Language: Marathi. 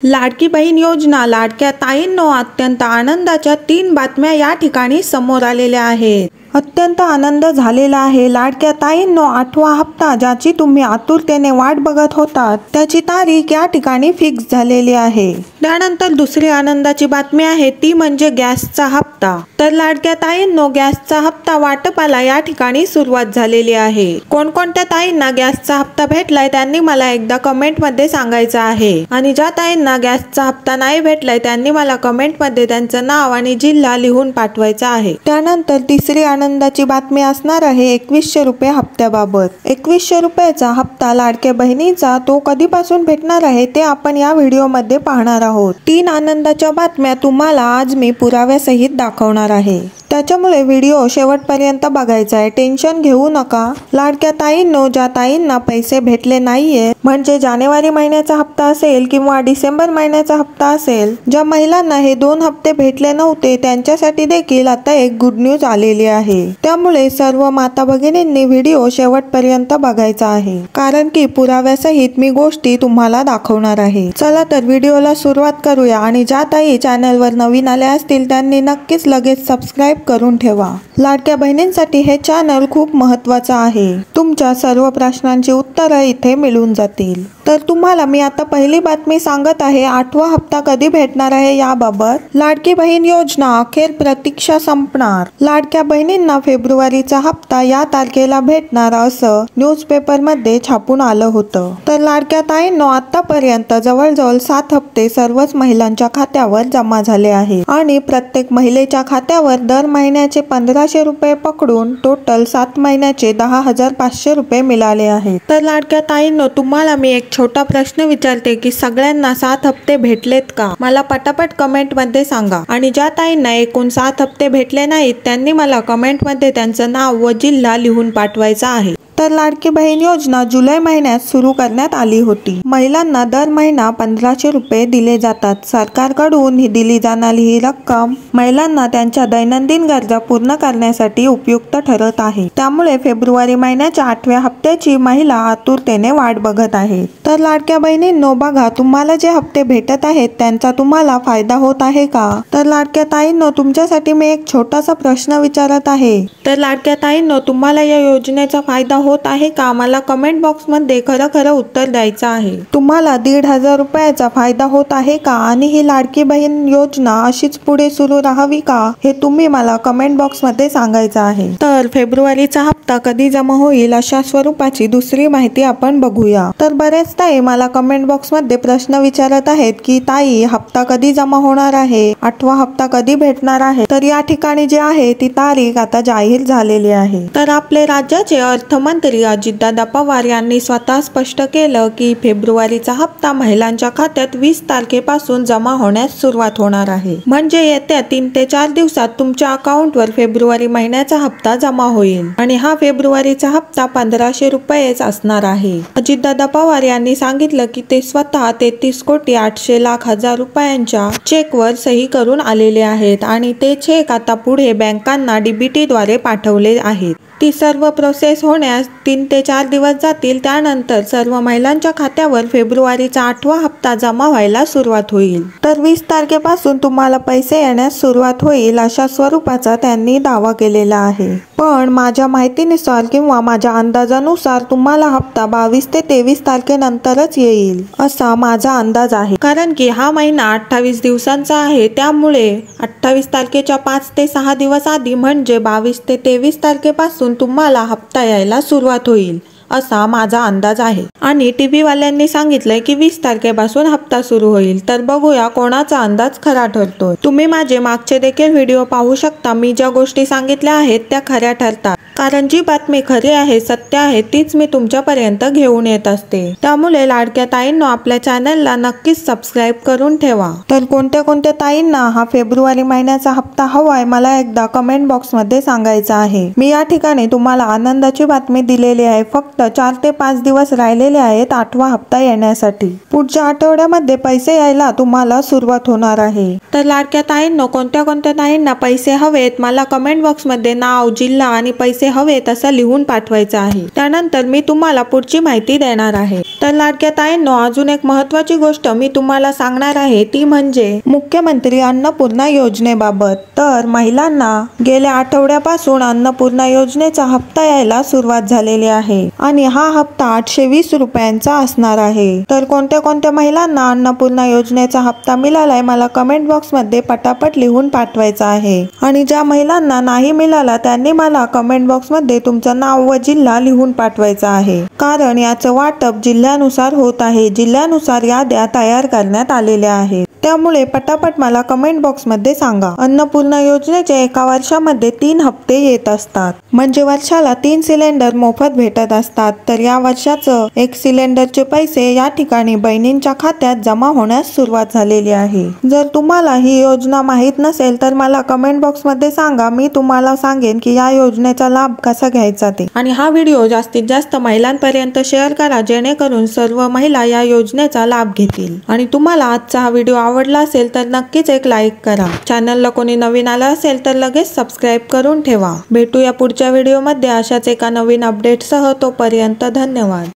लाडकी बहीण योजना लाडक्या ताईंनो अत्यंत आनंदाच्या 3 बातम्या या ठिकाणी समोर आलेल्या आहेत। अत्यंत आनंद झालेला आहे। लाडक्या ताईंनो 8वा हप्ता ज्याची तुम्ही आतुरतेने वाट बघत होतात त्याची तारीख या ठिकाणी फिक्स झालेली आहे। त्यानंतर दुसरी आनंदाची बातमी आहे ती म्हणजे गॅसचा हप्ता। तर लाडक्या ताईंनो गॅसचा हप्ता वाटपाला या ठिकाणी सुरुवात झालेली आहे। कोणकोणत्या ताईंना गॅसचा हप्ता भेटलाय त्यांनी मला एकदा कमेंट मध्ये सांगायचं आहे आणि ज्या ताईंना गॅसचा हप्ता नाही भेटलाय त्यांनी मला कमेंट मध्ये त्यांचं नाव आणि जिल्हा लिहून पाठवायचा आहे। त्यानंतर तिसरी आनंदाची बातमी असणार आहे 2100 रुपये हप्त्याबाबत। 2100 रुपयाचा हप्ता लाडक्या बहिणीचा तो कधीपासून भेटणार आहे ते आपण या व्हिडिओ मध्ये पाहणार आहोत। 3 आनंदाच्या बातम्या तुम्हाला आज मी पुराव्यासहित दाखवणार आहे, त्याच्यामुळे व्हिडिओ शेवटपर्यंत बघायचा आहे। टेन्शन घेऊ नका। लाडक्या ताईंनो ज्या ताईंना पैसे भेटले नाहीये म्हणजे जानेवारी महिन्याचा हप्ता असेल किंवा डिसेंबर महिन्याचा हप्ता असेल, ज्या महिलांना हे 2 हप्ते भेटले नव्हते त्यांच्यासाठी देखील आता एक गुड न्यूज आलेली आहे। त्यामुळे सर्व माता भगिनींनी व्हिडिओ शेवटपर्यंत बघायचा आहे, कारण की पुराव्यासहित मी गोष्टी तुम्हाला दाखवणार आहे। चला तर व्हिडिओला सुरुवात करूया आणि ज्या ताई चॅनलवर नवीन आल्या असतील त्यांनी नक्कीच लगेच सबस्क्राइब करून ठेवा। लाडक्या बहिणींसाठी हे चॅनल खूप महत्त्वाचं आहे। तुमच्या सर्व प्रश्नांची उत्तरं इथे मिळून जातील। तर तुम्हाला मी आता पहिली बातमी सांगत आहे 8वा हप्ता कधी भेटणार आहे याबाबत। लाडकी बहीण योजना अखेर प्रतीक्षा संपणार। लाडक्या बहिणींना फेब्रुवारीचा हप्ता या तारखेला भेटणार असं न्यूजपेपर मध्ये छापून आलं होतं। तर लाडक्या ताईंनो आतापर्यंत जवळजवळ 7 हप्ते सर्वच महिलांच्या खात्यावर जमा झाले आहे आणि प्रत्येक महिलेच्या खात्यावर दर महिन्याचे 1500 रुपये पकडून टोटल 7 महिन्याचे 10,500 रुपये मिळाले आहेत। तर लाडक्या ताईंनो तुम्हाला मी एक छोटा प्रश्न विचारते की सगळ्यांना 7 हप्ते भेटलेत का? मला पटापट कमेंट मध्ये सांगा आणि ज्या ताईंना एकूण 7 हप्ते भेटले नाहीत त्यांनी मला कमेंट मध्ये त्यांचं नाव व जिल्हा लिहून पाठवायचा आहे। तर लाडकी बहीण योजना जुलै महिन्यात सुरू करण्यात आली होती। महिलांना दर महिना 1500 रुपये दिले जातात। सरकारकडून ही दिली जाणारी ही रक्कम महिलांना त्यांच्या दैनंदिन गरजा पूर्ण करण्यासाठी उपयुक्त ठरत आहे। त्यामुळे फेब्रुवारी महिन्याच्या 8व्या हप्त्याची महिला आतुरतेने वाट बघत आहेत। तर लाडक्या बहिणींनो बघा, तुम्हाला जे हप्ते भेटत आहेत त्यांचा तुम्हाला फायदा होत आहे का? तर लाडक्या ताईंनो तुमच्यासाठी मी एक छोटासा प्रश्न विचारत आहे। तर लाडक्या ताईंनो तुम्हाला या योजनेचा फायदा होत आहे का? मला कमेंट बॉक्स मध्ये खरं उत्तर द्यायचं आहे। तुम्हाला 1,500 रुपयाचा फायदा होत आहे का आणि ही लाडकी बहीण योजना अशीच पुढे सुरू राहावी का हे तुम्ही मला कमेंट बॉक्स मध्ये सांगायचं आहे। तर फेब्रुवारीचा हप्ता कधी जमा होईल अशा स्वरूपाची दुसरी माहिती आपण बघूया। तर बरेच ताई मला कमेंट बॉक्स मध्ये प्रश्न विचारत आहेत की ताई हप्ता कधी जमा होणार आहे, 8वा हप्ता कधी भेटणार आहे? तर या ठिकाणी जे आहे ती तारीख आता जाहीर झालेली आहे। तर आपले राज्याचे अर्थमंत्री अजितदादा पवार यांनी स्वतः स्पष्ट केलं की फेब्रुवारीचा हप्ता महिलांच्या खात्यात 20 तारखेपासून जमा होण्यास सुरुवात होणार आहे। म्हणजे येत्या 3 ते 4 दिवसात तुमच्या अकाउंटवर फेब्रुवारी महिन्याचा हप्ता जमा होईल आणि हा फेब्रुवारीचा हप्ता 1500 रुपयेच असणार आहे। अजितदादा पवार यांनी सांगितलं की ते स्वतः 33,800,00,000 रुपयांच्या चेकवर सही करून आलेले आहेत आणि ते चेक आता पुढे बँकांना डीबीटी द्वारे पाठवले आहेत। ती सर्व प्रोसेस होण्यास 3 ते 4 दिवस जातील। त्यानंतर सर्व महिलांच्या खात्यावर फेब्रुवारीचा 8वा हप्ता जमा व्हायला सुरुवात होईल। तर 20 तारखेपासून तुम्हाला पैसे येण्यास सुरुवात होईल अशा स्वरूपाचा त्यांनी दावा केलेला आहे। पण माझ्या माहितीनुसार किंवा माझ्या अंदाजानुसार तुम्हाला हप्ता 22 ते 23 तारखेनंतरच येईल असा माझा अंदाज आहे, कारण की हा महिना 28 दिवसांचा आहे। त्यामुळे 28 तारखेच्या 5 ते 6 दिवस आधी म्हणजे 22 ते 23 तारखेपासून तुम्हाला हप्ता यायला सुरुवात होईल असा माझा अंदाज आहे आणि टीव्ही वाल्यांनी सांगितलंय की 20 तारखेपासून हप्ता सुरू होईल। तर बघूया कोणाचा अंदाज खरा ठरतोय। तुम्ही माझे मागचे देखील व्हिडिओ पाहू शकता। मी ज्या गोष्टी सांगितल्या आहेत त्या खऱ्या ठरतात, कारण जी बातमी खरी आहे, सत्य आहे तीच मी तुमच्यापर्यंत घेऊन येत असते। त्यामुळे लाडक्या ताईंनो आपल्या चॅनलला नक्कीच सबस्क्राइब करून ठेवा। तर कोणत्या ताईंना हा फेब्रुवारी महिन्याचा हप्ता हवाय मला एकदा कमेंट बॉक्स मध्ये सांगायचं आहे। मी या ठिकाणी तुम्हाला आनंदाची बातमी दिलेली आहे, फक्त फक्त 4 ते 5 दिवस राहिलेले आहेत 8वा हप्ता येण्यासाठी। पुढच्या आठवड्यामध्ये पैसे यायला तुम्हाला सुरुवात होणार आहे। तर लाडक्या ताईंनो, कोणत्या कोणत्या ताईंना पैसे हवेत मला कमेंट बॉक्स मध्ये नाव, जिल्हा आणि पैसे हवेत असं लिहून पाठवायचं आहे। त्यानंतर मी तुम्हाला पुढची माहिती देणार आहे। तर लाडक्या ताईंनो, अजून एक महत्त्वाची गोष्ट मी तुम्हाला सांगणार आहे ती म्हणजे मुख्यमंत्री अन्नपूर्णा योजनेबाबत। तर महिलांना गेल्या आठवड्यापासून अन्नपूर्णा योजनेचा हप्ता यायला सुरुवात झालेली आहे आणि हा हप्ता 820 रुपयांचा असणार आहे। तर कोणत्या कोणत्या महिलांना अन्नपूर्णा योजनेचा हप्ता मिळालाय मला कमेंट बॉक्स मध्ये पटापट लिहून पाठवायचा आहे आणि ज्या महिलांना नाही मिळाला त्यांनी मला कमेंट बॉक्स मध्ये तुमचं नाव व जिल्हा लिहून पाठवायचा आहे, कारण याचं वाटप जिल्ह्यानुसार होत आहे। जिल्ह्यानुसार याद्या तयार करण्यात आलेल्या आहेत, त्यामुळे पटापट मला कमेंट बॉक्स मध्ये सांगा। अन्नपूर्णा योजनेच्या एका वर्षामध्ये 3 हप्ते येत असतात, म्हणजे वर्षाला 3 सिलेंडर मोफत भेटत असतात। तर या वर्षाचं 1 सिलेंडरचे पैसे या ठिकाणी बहिणींच्या खात्यात जमा होण्यास सुरुवात झालेली आहे। जर तुम्हाला ही योजना माहित नसेल तर मला कमेंट बॉक्स मध्ये सांगा, मी तुम्हाला सांगेन की या योजनेचा लाभ कसा घ्यायचा ते। आणि हा व्हिडिओ जास्तीत जास्त महिलांपर्यंत शेअर करा, जेणेकरून सर्व महिला या योजनेचा लाभ घेतील। आणि तुम्हाला आजचा हा व्हिडिओ आवडला असेल तर नक्कीच एक लाईक करा। चॅनलला कोणी नवीन आला असेल तर लगेच सबस्क्राईब करून ठेवा। भेटूया पुढच्या व्हिडिओमध्ये अशाच एका नवीन अपडेटसह। तोपर्यंत धन्यवाद।